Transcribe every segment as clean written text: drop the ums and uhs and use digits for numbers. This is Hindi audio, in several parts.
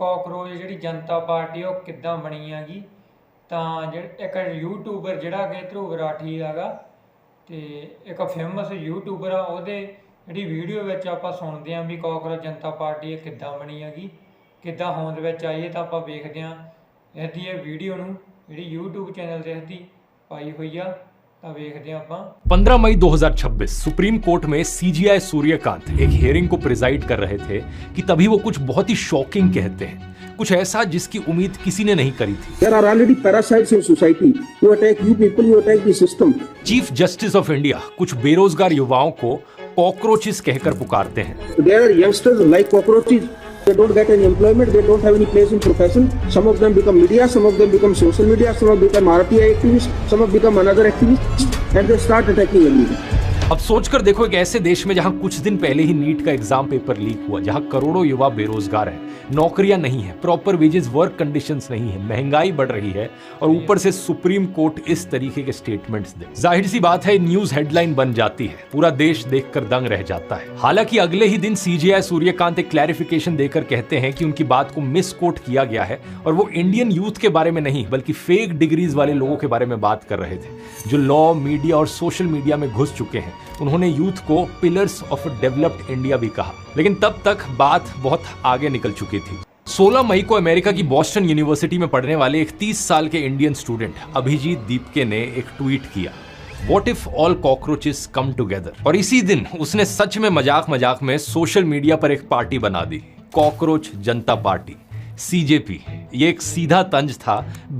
ਕਾਕਰੋਚ ਜਿਹੜੀ ਜਨਤਾ ਪਾਰਟੀ ਉਹ ਕਿੱਦਾਂ ਬਣੀ ਹੈਗੀ। ਤਾਂ ਇੱਕ ਯੂਟਿਊਬਰ ਜਿਹੜਾ ਕਿ ਧਰੁਵ ਰਾਠੀ ਹੈਗਾ ਤੇ ਇੱਕ ਫੇਮਸ ਯੂਟਿਊਬਰ ਆ, ਉਹਦੇ ਜਿਹੜੀ ਵੀਡੀਓ ਵਿੱਚ ਆਪਾਂ ਸੁਣਦੇ ਹਾਂ ਵੀ ਕਾਕਰੋਚ ਜਨਤਾ ਪਾਰਟੀ ਇਹ ਕਿੱਦਾਂ ਬਣੀ ਹੈਗੀ, ਕਿੱਦਾਂ ਹੋਂਦ ਵਿੱਚ ਆਈ ਹੈ। ਤਾਂ ਆਪਾਂ ਵੇਖਦੇ ਹਾਂ ਇਹਦੀ ਇਹ ਵੀਡੀਓ ਨੂੰ ਜਿਹੜੀ YouTube ਚੈਨਲ ਤੇ ਇਹਦੀ ਪਾਈ ਹੋਈ ਆ। 15 मई 2026 सुप्रीम कोर्ट में सीजीआई सूर्यकांत एक हियरिंग को प्रिजाइड कर रहे थे कि तभी वो कुछ बहुत ही शॉकिंग कहते हैं, कुछ ऐसा जिसकी उम्मीद किसी ने नहीं करी थी। There are already parasites in society who attack you people, who attack the system. Chief justice of India कुछ बेरोजगार युवाओं को कॉकरोचेस कहकर पुकारते हैं। There are youngsters like cockroaches. They don't get any employment. They don't have any place in profession. Some of them become media. Some of them become social media. Some of them become RTI activists. Some of them become another activists, and they start attacking everyone. अब सोचकर देखो, एक ऐसे देश में जहां कुछ दिन पहले ही नीट का एग्जाम पेपर लीक हुआ, जहां करोड़ों युवा बेरोजगार हैं, नौकरियां नहीं है, प्रॉपर वेजेस, वर्क कंडीशंस नहीं है, महंगाई बढ़ रही है और ऊपर से सुप्रीम कोर्ट इस तरीके के स्टेटमेंट्स दे, जाहिर सी बात है न्यूज हेडलाइन बन जाती है, पूरा देश देखकर दंग रह जाता है। हालांकि अगले ही दिन सीजीआई सूर्यकांत एक क्लैरिफिकेशन देकर कहते हैं कि उनकी बात को मिसकोट किया गया है और वो इंडियन यूथ के बारे में नहीं बल्कि फेक डिग्रीज वाले लोगों के बारे में बात कर रहे थे, जो लॉ, मीडिया और सोशल मीडिया में घुस चुके हैं। उन्होंने यूथ को पिलर्स ऑफ डेवलप्ड इंडिया भी कहा, लेकिन तब तक बात बहुत आगे निकल चुकी थी। 16 मई को अमेरिका की बॉस्टन यूनिवर्सिटी में पढ़ने वाले एक 30 साल के इंडियन स्टूडेंट अभिजीत दीपके ने एक ट्वीट किया, What if all cockroaches come together? और इसी दिन उसने सच में मजाक में सोशल मीडिया पर एक पार्टी बना दी, कॉकरोच जनता पार्टी, सीजेपी। ये एक सीधा तंज था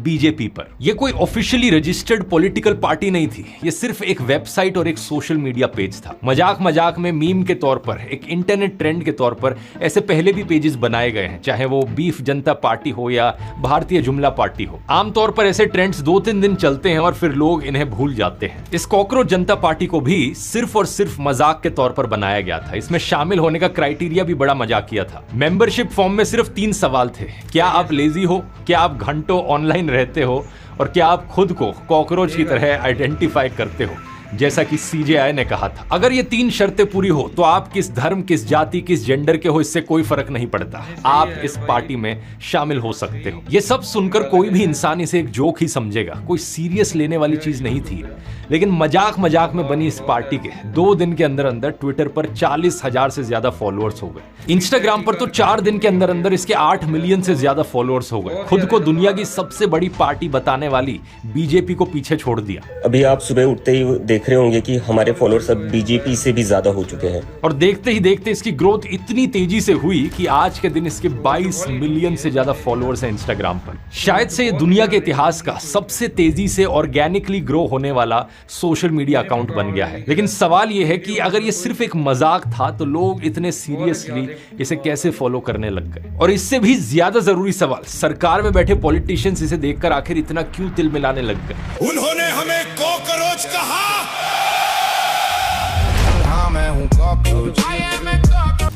बीजेपी पर। यह कोई ऑफिशियली रजिस्टर्ड पॉलिटिकल पार्टी नहीं थी, ये सिर्फ एक वेबसाइट और एक सोशल मीडिया पेज था। मजाक में मीम के तौर पर, एक इंटरनेट ट्रेंड के तौर पर ऐसे पहले भी पेजेस बनाए गए हैं, चाहे वो बीफ जनता पार्टी हो या भारतीय जुमला पार्टी हो। आमतौर पर ऐसे ट्रेंड्स 2-3 दिन चलते हैं और फिर लोग इन्हें भूल जाते हैं। इस कॉकरोच जनता पार्टी को भी सिर्फ और सिर्फ मजाक के तौर पर बनाया गया था। इसमें शामिल होने का क्राइटेरिया भी बड़ा मजाकिया था। मेंबरशिप फॉर्म में सिर्फ 3 सवाल थे, क्या आप लेजी हो, क्या आप घंटों ऑनलाइन रहते हो और क्या आप खुद को कॉकरोच की तरह आइडेंटिफाई करते हो, जैसा कि सीजेआई ने कहा था। अगर ये 3 शर्तें पूरी हो तो आप किस धर्म, किस जाति, किस जेंडर के हो, इससे कोई फर्क नहीं पड़ता, आप इस पार्टी में शामिल हो सकते हो। ये सब सुनकर कोई भी इंसान इसे एक जोक ही समझेगा, कोई सीरियस लेने वाली चीज नहीं थी। लेकिन मजाक में बनी इस पार्टी के 2 दिन के अंदर ट्विटर पर 40,000 से ज्यादा फॉलोअर्स हो गए। इंस्टाग्राम पर तो 4 दिन के अंदर इसके 8 मिलियन से ज्यादा फॉलोअर्स हो गए। खुद को दुनिया की सबसे बड़ी पार्टी बताने वाली बीजेपी को पीछे छोड़ दिया। अभी आप सुबह उठते ही देख रहे होंगे कि हमारे फॉलोअर्स अब बीजेपी से भी ज्यादा हो चुके हैं। और देखते ही देखते इसकी ग्रोथ इतनी तेजी से हुई कि आज के दिन इसके 22 मिलियन से ज्यादा फॉलोअर्स हैं इंस्टाग्राम पर। शायद से ये दुनिया के इतिहास का सबसे तेजी से ऑर्गेनिकली ग्रो होने वाला सोशल मीडिया अकाउंट बन गया है। लेकिन सवाल यह है कि अगर ये सिर्फ एक मजाक था तो लोग इतने सीरियसली इसे कैसे फॉलो करने लग गए। और इससे भी ज्यादा जरूरी सवाल, सरकार में बैठे पॉलिटिशियंस इसे देखकर आखिर इतना क्यों तिलमिलाने लग गए। उन्होंने हमें कॉकरोच कहा।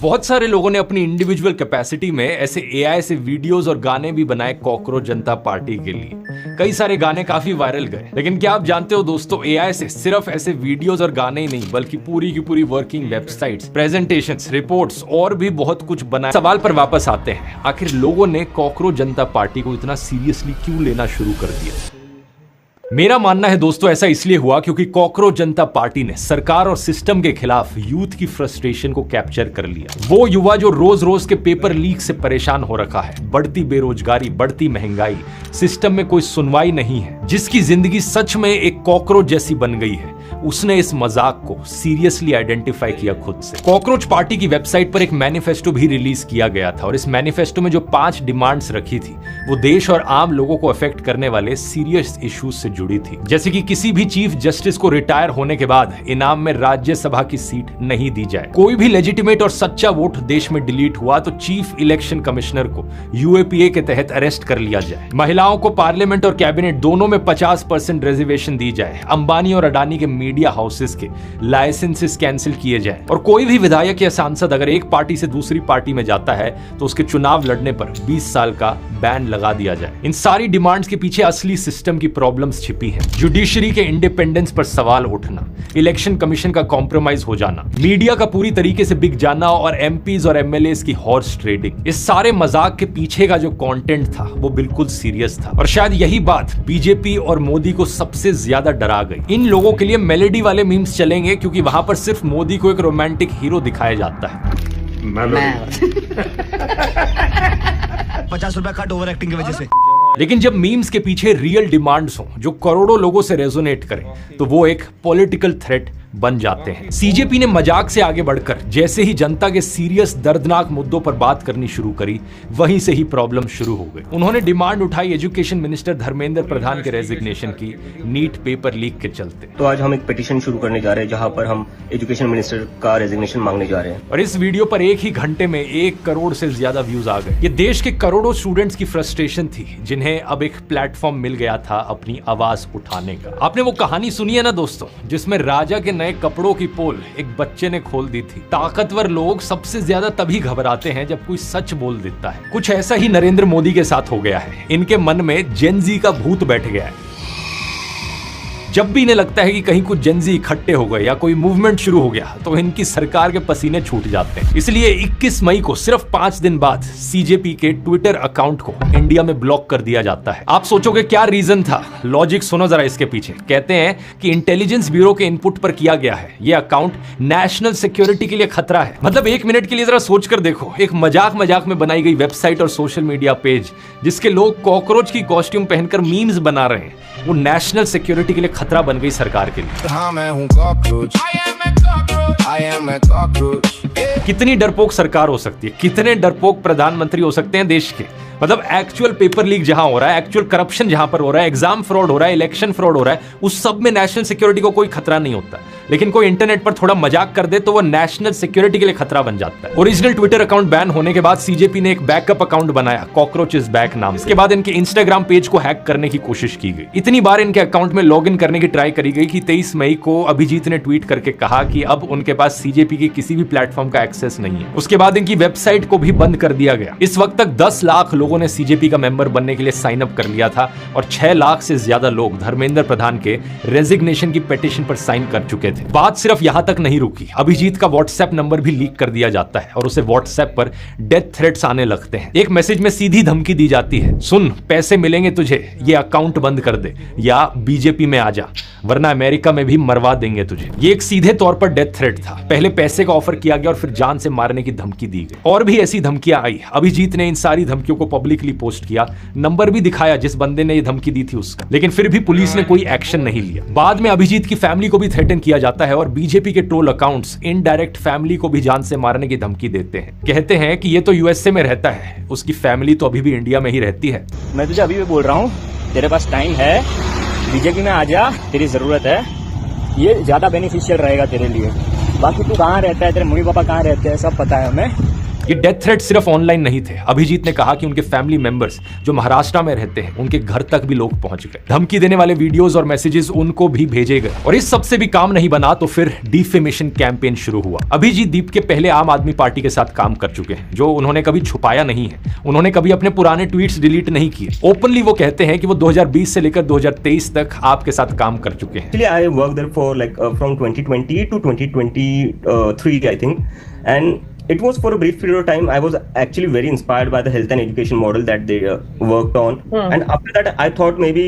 बहुत सारे लोगों ने अपनी इंडिविजुअल कैपेसिटी में ऐसे एआई से वीडियोस और गाने भी बनाए कॉकरोच जनता पार्टी के लिए। कई सारे गाने काफी वायरल गए। लेकिन क्या आप जानते हो दोस्तों, एआई से सिर्फ ऐसे वीडियोस और गाने ही नहीं बल्कि पूरी की पूरी वर्किंग वेबसाइट्स, प्रेजेंटेशंस, रिपोर्ट्स और भी बहुत कुछ बनाए। सवाल पर वापस आते हैं, आखिर लोगों ने कॉकरोच जनता पार्टी को इतना सीरियसली क्यों लेना शुरू कर दिया। मेरा मानना है दोस्तों, ऐसा इसलिए हुआ क्योंकि कॉकरोच जनता पार्टी ने सरकार और सिस्टम के खिलाफ यूथ की फ्रस्ट्रेशन को कैप्चर कर लिया। वो युवा जो रोज रोज के पेपर लीक से परेशान हो रखा है, बढ़ती बेरोजगारी, बढ़ती महंगाई, सिस्टम में कोई सुनवाई नहीं है, जिसकी जिंदगी सच में एक कॉकरोच जैसी बन गई है, उसने इस मजाक को सीरियसली आइडेंटिफाई किया खुद से। कॉकरोच पार्टी की वेबसाइट पर एक मैनिफेस्टो भी रिलीज किया गया था और इस मैनिफेस्टो में जो 5 डिमांड्स रखी थी वो देश और आम लोगों को अफेक्ट करने वाले सीरियस इश्यूज से जुड़ी थी। जैसे कि किसी भी चीफ जस्टिस को रिटायर होने के बाद इनाम में राज्यसभा की सीट नहीं दी जाए, कोई भी लेजिटिमेट और सच्चा वोट देश में डिलीट हुआ तो चीफ इलेक्शन कमिश्नर को यूएपीए के तहत अरेस्ट कर लिया जाए, महिलाओं को पार्लियामेंट और कैबिनेट दोनों में 50% रिजर्वेशन दी जाए, अंबानी और अडानी के मीडिया हाउसेस के लाइसेंसेस कैंसिल किए जाएं और कोई भी विधायक या सांसद अगर एक पार्टी से दूसरी पार्टी में जाता है तो उसके चुनाव लड़ने पर 20 साल का बैन लगा दिया जाए। इन सारी डिमांड्स के पीछे असली सिस्टम की प्रॉब्लम्स छिपी हैं। जुडिशरी के इंडिपेंडेंस पर सवाल उठना, इलेक्शन कमीशन का कॉम्प्रोमाइज हो जाना, मीडिया का पूरी तरीके से बिक जाना और एमपीज और एमएलएस की हॉर्स ट्रेडिंग। इस सारे मजाक के पीछे का जो कंटेंट था वो बिल्कुल सीरियस था और शायद यही बात बीजेपी और मोदी को सबसे ज्यादा डरा गई। इन लोगों के लिए मेलेडी वाले मीम्स चलेंगे क्योंकि वहां पर सिर्फ मोदी को एक रोमांटिक हीरो दिखाया जाता है। 50 रुपया कट ओवर एक्टिंग की वजह से। लेकिन जब मीम्स के पीछे रियल डिमांड्स हो जो करोड़ों लोगों से रेजोनेट करें तो वो एक पॉलिटिकल थ्रेट बन जाते हैं। सीजेपी ने मजाक से आगे बढ़कर जैसे ही जनता के सीरियस दर्दनाक मुद्दों पर बात करनी शुरू करी, वहीं से ही प्रॉब्लम शुरू हो गई। उन्होंने डिमांड उठाई एजुकेशन मिनिस्टर धर्मेंद्र प्रधान के रेजिग्नेशन की, नीट पेपर लीक के चलते। तो आज हम एक पिटीशन शुरू करने जा रहे हैं जहां पर हम एजुकेशन मिनिस्टर का रेजिग्नेशन मांगने जा रहे हैं। और इस वीडियो पर एक ही घंटे में 1 करोड़ से ज्यादा व्यूज आ गए। ये देश के करोड़ों स्टूडेंट्स की फ्रस्ट्रेशन थी जिन्हें अब एक प्लेटफॉर्म मिल गया था अपनी आवाज उठाने का। आपने वो कहानी सुनी है ना दोस्तों, जिसमें राजा के नए कपड़ों की पोल एक बच्चे ने खोल दी थी। ताकतवर लोग सबसे ज्यादा तभी घबराते हैं जब कोई सच बोल देता है। कुछ ऐसा ही नरेंद्र मोदी के साथ हो गया है। इनके मन में जेनजी का भूत बैठ गया है। जब भी इन्हें लगता है कि कहीं कुछ जेनजी इकट्ठे हो गए या कोई मूवमेंट शुरू हो गया तो इनकी सरकार के पसीने छूट जाते हैं। इसलिए 21 मई को सिर्फ 5 दिन बाद सीजेपी के ट्विटर अकाउंट को इंडिया में ब्लॉक कर दिया जाता है। आप सोचोगे क्या रीजन था? लॉजिक सुनो जरा इसके पीछे। कहते हैं कि इंटेलिजेंस ब्यूरो के इनपुट पर किया गया है। यह अकाउंट नेशनल सिक्योरिटी के लिए खतरा है। मतलब 1 मिनट के लिए जरा सोच कर देखो, एक मजाक में बनाई गई वेबसाइट और सोशल मीडिया पेज जिसके लोग कॉकरोच की कॉस्ट्यूम पहनकर मीम्स बना रहे हैं, वो नेशनल सिक्योरिटी के लिए खतरा बन गई सरकार के लिए। हाँ मैं हूँ cockroach, I am a cockroach। कितनी डरपोक सरकार हो सकती है, कितने डरपोक प्रधानमंत्री हो सकते हैं देश के। मतलब एक्चुअल पेपर लीक जहां हो रहा है, एक्चुअल करप्शन जहां पर हो रहा है, एग्जाम फ्रॉड हो रहा है, इलेक्शन फ्रॉड हो रहा है, उस सब में नेशनल सिक्योरिटी को कोई खतरा नहीं होता। लेकिन कोई इंटरनेट पर थोड़ा मजाक कर दे तो वो नेशनल सिक्योरिटी के लिए खतरा बन जाता है। ओरिजिनल ट्विटर अकाउंट बैन होने के बाद सीजेपी ने एक बैकअप अकाउंट बनाया, कॉकरोच इज बैक नाम। इसके बाद इनके इंस्टाग्राम पेज को हैक करने की कोशिश की गई। इतनी बार इनके अकाउंट में लॉगिन करने की ट्राई करी गई कि 23 मई को अभिजीत ने ट्वीट करके कहा कि अब उनके पास सीजेपी के किसी भी प्लेटफॉर्म का एक्सेस नहीं है। उसके बाद इनकी वेबसाइट को भी बंद कर दिया गया। इस वक्त तक 10 लाख लोगों ने सीजेपी का मेंबर बनने के लिए साइन अप कर लिया था और 6 लाख से ज्यादा लोग धर्मेंद्र प्रधान के रेजिग्नेशन की पिटीशन पर साइन कर चुके थे। बात सिर्फ यहां तक नहीं रुकी, अभिजीत का व्हाट्सएप नंबर भी लीक कर दिया जाता है और उसे व्हाट्सएप पर डेथ थ्रेट्स आने लगते हैं। एक मैसेज में सीधी धमकी दी जाती है, सुन पैसे मिलेंगे तुझे, ये अकाउंट बंद कर दे या बीजेपी में आ जा वरना अमेरिका में भी मरवा देंगे तुझे। ये एक सीधे तौर पर डेथ थ्रेट था। पहले पैसे का ऑफर किया गया और फिर जान से मारने की धमकी दी गई। और भी ऐसी धमकियां आई। अभिजीत ने इन सारी धमकियों को पब्लिकली पोस्ट किया, नंबर भी दिखाया जिस बंदे ने ये धमकी दी थी उसका, लेकिन फिर भी पुलिस ने कोई एक्शन नहीं लिया। बाद में अभिजीत की फैमिली को भी थ्रेटन किया जाता है और बीजेपी के ट्रोल अकाउंट्स इनडायरेक्ट फैमिली को भी जान से मारने की धमकी देते हैं। कहते हैं कि ये तो यूएसए में रहता है, उसकी फैमिली तो अभी भी इंडिया में ही रहती है। मैं तुझे अभी भी बोल रहा हूँ, तेरे पास टाइम है, बीजेपी में आ जा, तेरी जरूरत है, ये ज्यादा बेनिफिशियल रहेगा तेरे लिए। बाकी तू कहाँ रहता है, तेरे मम्मी पापा कहाँ रहते हैं, सब पता है हमें। ये डेथ थ्रेट सिर्फ ऑनलाइन नहीं थे। अभिजीत ने कहा कि उनके फैमिली मेंबर्स जो महाराष्ट्र में रहते हैं उनके घर तक भी लोग पहुंच गए। धमकी देने वाले वीडियोस और मैसेजेस उनको भी भेजे गए। और इस सब से भी काम नहीं बना तो फिर डिफेमेशन कैंपेन शुरू हुआ। अभिजीत दीप के पहले आम आदमी पार्टी के साथ काम कर चुके हैं, जो उन्होंने कभी छुपाया नहीं है। उन्होंने कभी अपने पुराने ट्वीट्स डिलीट नहीं किए। ओपनली वो कहते हैं कि वो 2020 से लेकर 2023 तक आपके साथ काम कर चुके हैं। Actually, I worked there for like from 2020 to 2023, I think, and it was for a brief period of time. I was actually very inspired by the health and education model that they worked on, and after that, I thought maybe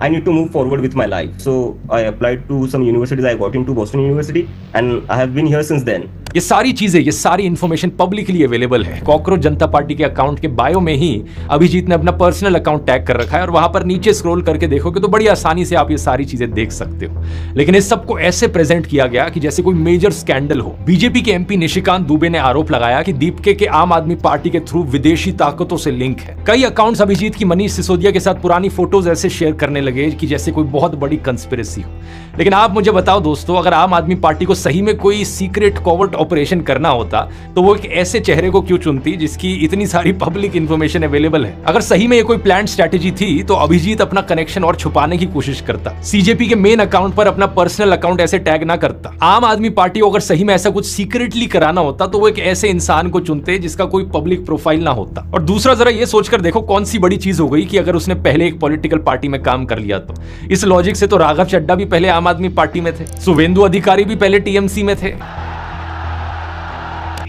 I need to move forward with my life. So I applied to some universities. I got into Boston University, and I have been here since then. ये सारी चीजें, ये सारी इंफॉर्मेशन पब्लिकली अवेलेबल है। कॉकरोच जनता पार्टी के अकाउंट के बायो में ही अभिजीत ने अपना पर्सनल अकाउंट टैग कर रखा है और वहां पर नीचे स्क्रॉल करके देखोगे तो बड़ी आसानी से आप ये सारी चीजें देख सकते हो। लेकिन इस सबको ऐसे प्रेजेंट किया गया कि जैसे कोई मेजर स्कैंडल हो। बीजेपी के एमपी निशिकांत दुबे ने आरोप लगाया कि दीपके के आम आदमी पार्टी के थ्रू विदेशी ताकतों से लिंक है। कई अकाउंट्स अभिजीत की मनीष सिसोदिया के साथ पुरानी फोटोज ऐसे शेयर करने लगे कि जैसे कोई बहुत बड़ी कंस्पिरेसी हो। लेकिन आप मुझे बताओ दोस्तों, अगर आम आदमी पार्टी को सही में कोई सीक्रेट कॉवर्ट ऑपरेशन करना होता तो वो एक ऐसे चेहरे को क्यों चुनती जिसकी इतनी सारी पब्लिक इंफॉर्मेशन अवेलेबल है। अगर सही में ये कोई प्लान स्ट्रेटेजी थी तो अभिजीत अपना कनेक्शन और छुपाने की कोशिश करता, सीजेपी के मेन अकाउंट पर अपना पर्सनल अकाउंट ऐसे टैग ना करता। आम आदमी पार्टी को अगर सही में ऐसा कुछ सीक्रेटली कराना होता तो वो एक ऐसे इंसान को चुनते जिसका कोई पब्लिक प्रोफाइल ना होता। और दूसरा जरा ये सोचकर देखो कौन सी बड़ी चीज हो गई कि अगर उसने पहले एक पॉलिटिकल पार्टी में काम कर लिया तो। इस लॉजिक से तो राघव चड्डा भी पहले आम आदमी पार्टी में थे, शुभेंदु अधिकारी भी पहले टीएमसी में थे,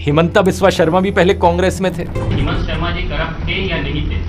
हिमंता बिस्वा शर्मा भी पहले कांग्रेस में थे। हेमंत शर्मा जी करप्ट थे या नहीं थे?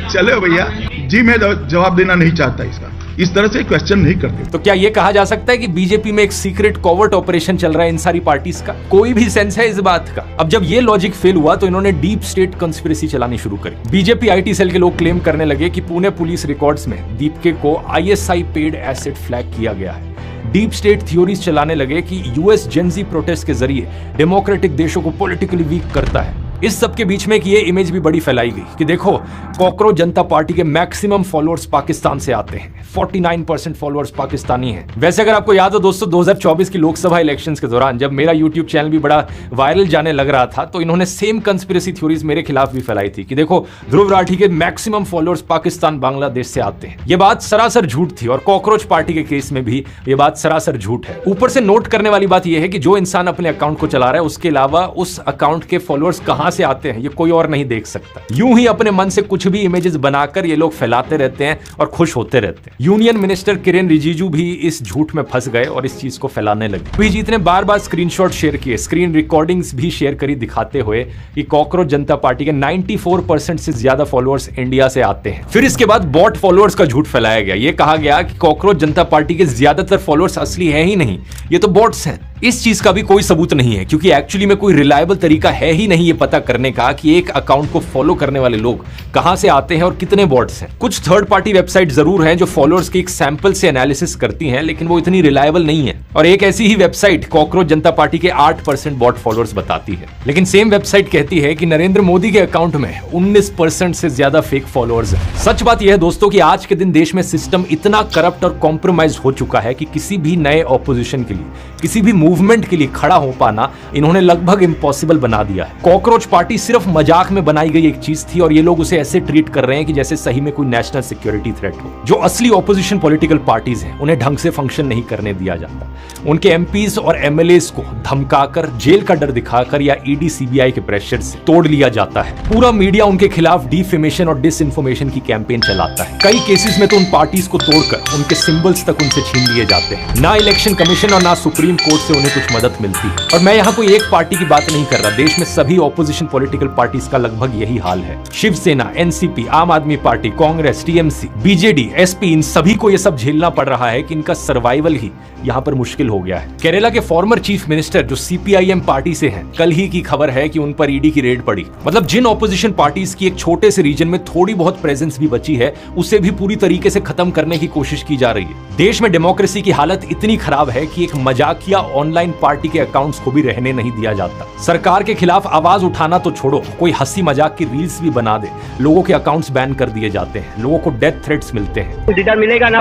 चलो भैया जी, मैं जवाब देना नहीं चाहता इसका, इस तरह से क्वेश्चन नहीं करते। तो क्या ये कहा जा सकता है कि बीजेपी में एक सीक्रेट कॉवर्ट ऑपरेशन चल रहा है इन सारी पार्टीज का? कोई भी सेंस है इस बात का? अब जब ये लॉजिक फेल हुआ तो इन्होंने डीप स्टेट कंस्पिरेसी चलानी शुरू करी। बीजेपी आईटी सेल के लोग क्लेम करने लगे कि पुणे पुलिस रिकॉर्ड्स में दीपके को आईएसआई पेड एसेट फ्लैग किया गया है। डीप स्टेट थ्योरीज चलाने लगे कि यूएस जेनजी प्रोटेस्ट के जरिए डेमोक्रेटिक देशों को पॉलिटिकली वीक करता है। इस सब के बीच में एक ये इमेज भी बड़ी फैलाई गई कि देखो कॉकरोच जनता पार्टी के मैक्सिमम फॉलोअर्स पाकिस्तान से आते हैं, 49% फॉलोअर्स पाकिस्तानी हैं। वैसे अगर आपको याद हो दोस्तों 2024 की लोकसभा इलेक्शंस के दौरान जब मेरा यूट्यूब चैनल भी बड़ा वायरल जाने लग रहा था तो इन्होंने सेम कंस्पिरेसी थ्योरीज मेरे खिलाफ भी फैलाई थी कि देखो ध्रुव राठी के मैक्सिमम फॉलोअर्स पाकिस्तान बांग्लादेश से आते हैं। ये बात सरासर झूठ थी और कॉकरोच पार्टी के केस में भी ये बात सरासर झूठ है। ऊपर से नोट करने वाली बात यह है कि जो इंसान अपने अकाउंट को चला रहा है उसके अलावा उस अकाउंट के फॉलोअर्स कहां से आते हैं ये कोई और नहीं देख सकता। यूं ही अपने मन से कुछ भी इमेजेस बनाकर ये लोग फैलाते रहते हैं और खुश होते रहते हैं। यूनियन मिनिस्टर किरेन रिजिजू भी इस झूठ में फंस गए और इस चीज को फैलाने लगे। अभिजीत ने बार-बार स्क्रीनशॉट शेयर किए, स्क्रीन रिकॉर्डिंग्स भी शेयर करी दिखाते हुए कि कॉकरोच जनता पार्टी के 94% से ज्यादा फॉलोअर्स इंडिया से आते हैं। फिर इसके बाद बॉट फॉलोअर्स का झूठ फैलाया गया। ये कहा गया कि कॉकरोच जनता पार्टी के ज्यादातर फॉलोअर्स असली है ही नहीं, ये तो बॉट्स हैं। इस चीज का भी कोई सबूत नहीं है क्योंकि एक्चुअली में कोई रिलायबल तरीका है ही नहीं ये पता करने का कि एक अकाउंट को फॉलो करने वाले लोग कहां से आते हैं और कितने बॉट्स हैं। कुछ थर्ड पार्टी वेबसाइट जरूर हैं जो फॉलोअर्स के एक सैंपल से एनालिसिस करती हैं लेकिन वो इतनी रिलायबल नहीं है। और एक ऐसी ही वेबसाइट कॉकरोच जनता पार्टी के 8% बॉट फॉलोअर्स बताती है। लेकिन सेम वेबसाइट कहती है कि नरेंद्र मोदी के अकाउंट में 19% से ज्यादा फेक फॉलोअर्स हैं। सच बात यह है दोस्तों कि आज के दिन देश में सिस्टम इतना करप्ट और कॉम्प्रोमाइज हो चुका है कि किसी भी नए ऑपोजिशन के लिए, किसी भी मूवमेंट के लिए खड़ा हो पाना इन्होंने लगभग इम्पॉसिबल बना दिया है। कॉकरोच पार्टी सिर्फ मजाक में बनाई गई एक चीज थी और ये लोग उसे ऐसे ट्रीट कर रहे हैं कि जैसे सही में कोई नेशनल सिक्योरिटी थ्रेट हो। जो असली ऑपोजिशन पॉलिटिकल पार्टीज हैं उन्हें ढंग से फंक्शन नहीं करने दिया जाता। उनके एमपीज और एमएलएस को धमकाकर, जेल का डर दिखाकर या ईडी सीबीआई के प्रेशर से तोड़ लिया जाता है। पूरा मीडिया उनके खिलाफ डिफेमेशन और डिसइंफॉर्मेशन की कैंपेन चलाता है। कई केसेस में तो उन पार्टीज को तोड़कर उनके सिंबल्स तक उनसे छीन लिए जाते हैं। ना इलेक्शन कमीशन और ना सुप्रीम कोर्ट से उन्हें कुछ मदद मिलती है। और मैं यहाँ कोई एक पार्टी की बात नहीं कर रहा, देश में सभी ऑपोजिशन पॉलिटिकल पार्टीज का लगभग यही हाल है। Shiv Sena, NCP, Aam Aadmi Party, Congress, TMC, BJD, SP, इन सभी को यह सब झेलना पड़ रहा है कि इनका सर्वाइवल ही यहाँ पर मुश्किल हो गया है। केरला के फॉर्मर चीफ मिनिस्टर जो सीपीआईएम पार्टी से हैं, कल ही की खबर है कि उन पर ईडी की रेड पड़ी। मतलब जिन ऑपोजिशन पार्टीज की एक छोटे से रीजन में थोड़ी बहुत प्रेजेंस भी बची है उसे भी पूरी तरीके से खत्म करने की कोशिश की जा रही है। देश में डेमोक्रेसी की हालत इतनी खराब है कि एक मजाकिया ऑनलाइन पार्टी के अकाउंट्स को भी रहने नहीं दिया जाता। सरकार के खिलाफ आवाज उठाना तो छोड़ो, कोई हंसी मजाक की रील्स भी बना दे, लोगों के अकाउंट्स बैन कर दिए जाते हैं, लोगों को डेथ थ्रेट्स मिलते हैं। जिधर मिलेगा ना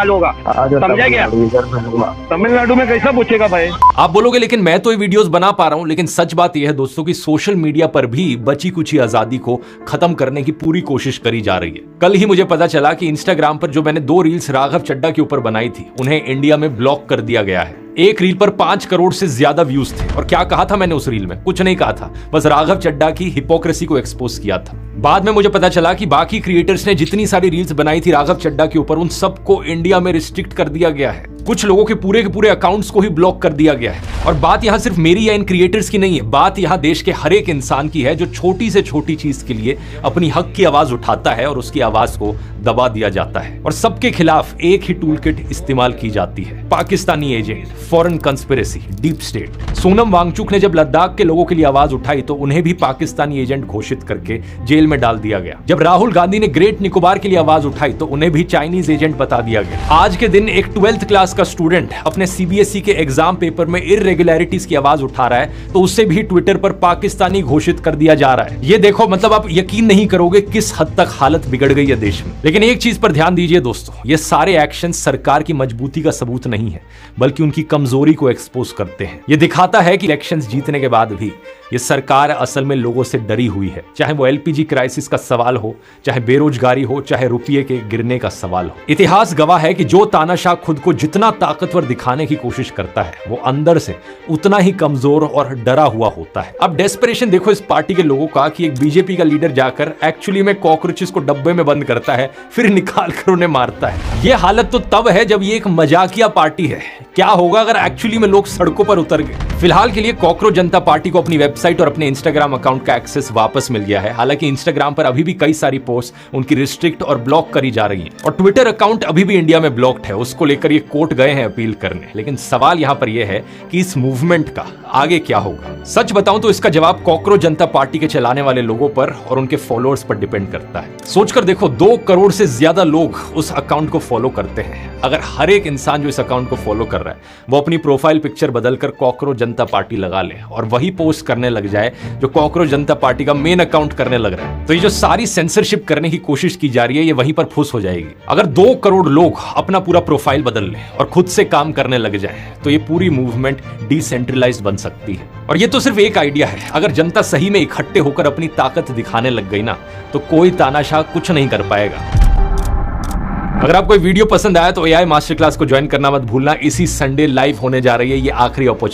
होगा, समझा क्या? तमिलनाडु में कैसा पूछेगा भाई? आप बोलोगे लेकिन मैं तो ये वीडियोस बना पा रहा हूं, लेकिन सच बात यह है दोस्तों कि सोशल मीडिया पर भी बची कुची आजादी को खत्म करने की पूरी कोशिश करी जा रही है। कल ही मुझे पता चला कि इंस्टाग्राम पर जो मैंने 2 रील्स राघव चड्डा के ऊपर बनाई थी उन्हें इंडिया में ब्लॉक कर दिया गया है। एक रील पर 5 करोड़ से ज्यादा व्यूज थे। और क्या कहा था मैंने उस रील में? कुछ नहीं कहा था, बस राघव चड्डा की हिपोक्रेसी को एक्सपोज किया था। बाद में मुझे पता चला कि बाकी क्रिएटर्स ने जितनी सारी रील्स बनाई थी राघव चड्डा के ऊपर उन सबको इंडिया में रिस्ट्रिक्ट कर दिया गया है। कुछ लोगों के पूरे अकाउंट्स को ही ब्लॉक कर दिया गया है। और बात यहां सिर्फ मेरी या इन क्रिएटर्स की नहीं है, बात यहां देश के हर एक इंसान की है जो छोटी से छोटी चीज के लिए अपनी हक की आवाज उठाता है और उसकी आवाज को दबा दिया जाता है। और सबके खिलाफ एक ही टूल किट इस्तेमाल की जाती है, Pakistani agent, foreign conspiracy, deep state. Sonam Wangchuk ने जब लद्दाख के लोगों के लिए आवाज उठाई तो उन्हें भी पाकिस्तानी एजेंट घोषित करके जेल में डाल दिया गया। जब राहुल गांधी ने ग्रेट निकोबार के लिए आवाज उठाई तो उन्हें भी चाइनीज एजेंट बता दिया गया। आज के दिन एक 12th क्लास क्लास का स्टूडेंट अपने सीबीएसई के एग्जाम पेपर में इररेगुलरिटीज की आवाज उठा रहा है तो उसे भी ट्विटर पर पाकिस्तानी घोषित कर दिया जा रहा है। ये देखो, मतलब आप यकीन नहीं करोगे किस हद तक हालत बिगड़ गई है देश में। लेकिन एक चीज पर ध्यान दीजिए दोस्तों, ये सारे एक्शन सरकार की मजबूती का सबूत नहीं है, बल्कि उनकी कमजोरी को एक्सपोज करते हैं। ये दिखाता है कि इलेक्शंस जीतने के बाद भी ये सरकार असल में लोगों से डरी हुई है, चाहे वो एलपीजी क्राइसिस का सवाल हो, चाहे बेरोजगारी हो, चाहे रुपये के गिरने का सवाल हो। इतिहास गवाह है कि जो तानाशाह खुद को जितना ताकतवर दिखाने की कोशिश करता है वो अंदर से उतना ही कमजोर और डरा हुआ होता है। अब डेस्परेशन देखो इस पार्टी के लोगों का कि एक बीजेपी का लीडर जाकर एक्चुअली में कॉकरोचेस को डब्बे में बंद करता है, फिर निकाल कर उन्हें मारता है। ये हालत तो तब है जब ये एक मजाकिया पार्टी है। क्या होगा अगर एक्चुअली में लोग सड़कों पर उतर गए? फिलहाल के लिए कॉकरोच जनता पार्टी को अपनी वेबसाइट और अपने इंस्टाग्राम अकाउंट का एक्सेस वापस मिल गया है। हालांकि इंस्टाग्राम पर अभी भी कई सारी पोस्ट उनकी रिस्ट्रिक्ट और ब्लॉक करी जा रही हैं और ट्विटर अकाउंट अभी भी इंडिया में ब्लॉक्ड है। उसको लेकर ये कोर्ट गए हैं अपील करने। लेकिन सवाल यहां पर यह है कि इस मूवमेंट का आगे क्या होगा। सच बताऊं तो इसका जवाब कॉकरोच जनता पार्टी के चलाने वाले लोगों पर और उनके फॉलोअर्स पर डिपेंड करता है। सोचकर देखो, 2 करोड़ से ज्यादा लोग उस अकाउंट को फॉलो करते हैं। अगर हर एक इंसान जो इस अकाउंट को फॉलो कर रहा है वो अपनी प्रोफाइल पिक्चर बदलकर कॉकरोच जनता पार्टी लगा ले और वही पोस्ट करने लग जाए जो कॉकरोच जनता पार्टी का मेन अकाउंट करने लग रहा है, तो ये जो सारी सेंसरशिप करने की कोशिश की जा रही है ये वहीं पर फुस हो जाएगी। अगर 2 करोड़ लोग अपना पूरा प्रोफाइल बदल लें और खुद से काम करने लग जाएं तो ये पूरी मूवमेंट डिसेंट्रलाइज्ड बन सकती है। और ये तो सिर्फ एक आइडिया है। अगर जनता सही में इकट्ठे होकर अपनी ताकत दिखाने लग गई ना तो कोई तानाशाह कुछ नहीं कर पाएगा। अगर आपको ये वीडियो पसंद आया तो एआई मास्टर क्लास को ज्वाइन करना मत भूलना। इसी संडे लाइव होने जा रही है ये आखिरी अपॉर्चुनिटी।